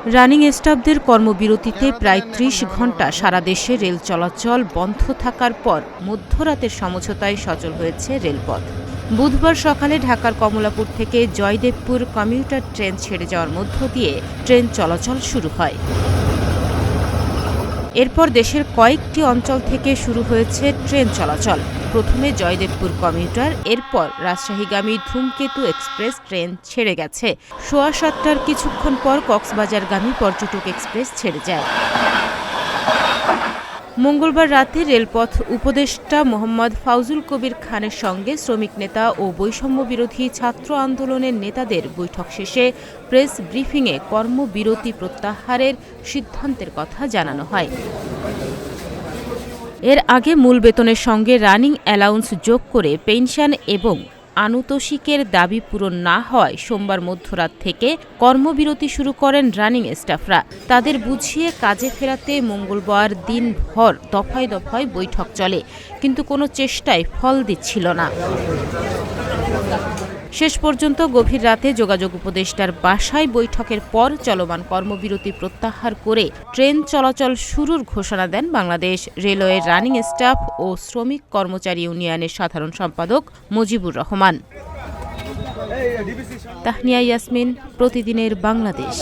Running স্টাফদের কর্মবিরতিতে প্রায় ৩০ ঘণ্টা সারা দেশে রেল চলাচল বন্ধ থাকার পর মধ্যরাতের সমঝোতায় সচল হয়েছে রেলপথ। বুধবার সকালে ঢাকার কমলাপুর থেকে জয়দেবপুর কমিউটার ট্রেন ছেড়ে যাওয়ার মধ্য দিয়ে ট্রেন চলাচল শুরু হয়। এরপর দেশের কয়েকটি অঞ্চল থেকে শুরু হয়েছে ট্রেন চলাচল। প্রথমে জয়দেবপুর কমিউটার, এরপর রাজশাহীগামী ধূমকেতু এক্সপ্রেস ট্রেন ছেড়ে গেছে। সোয়া ৭টার কিছুক্ষণ পর কক্সবাজারগামী পর্যটক এক্সপ্রেস ছেড়ে যায়। মঙ্গলবার রাতে রেলপথ উপদেষ্টা মোহাম্মদ ফাউজুল কবির খানের সঙ্গে শ্রমিক নেতা ও বৈষম্যবিরোধী ছাত্র আন্দোলনের নেতাদের বৈঠক শেষে প্রেস ব্রিফিংয়ে কর্মবিরতি প্রত্যাহারের সিদ্ধান্তের কথা জানানো হয়। এর আগে মূল বেতনের সঙ্গে রানিং অ্যালাউন্স যোগ করে পেনশন এবং আনুতোষিকের দাবি পূরণ না হওয়ায় সোমবার মধ্যরাত থেকে কর্মবিরতি শুরু করেন রানিং স্টাফরা। তাদের বুঝিয়ে কাজে ফেরাতে মঙ্গলবার দিনভর দফায় দফায় বৈঠক চলে, কিন্তু কোনো চেষ্টায় ফল দিচ্ছিল না। শেষ পর্যন্ত গভীর রাতে যোগাযোগ উপদেষ্টার বাসায় বৈঠকের পর চলমান কর্মবিরতি প্রত্যাহার করে ট্রেন চলাচল শুরুর ঘোষণা দেন বাংলাদেশ রেলওয়ের রানিং স্টাফ ও শ্রমিক কর্মচারী ইউনিয়নের সাধারণ সম্পাদক মুজিবুর রহমান। তাহনিয়া ইয়াসমিন, প্রতিদিনের বাংলাদেশ।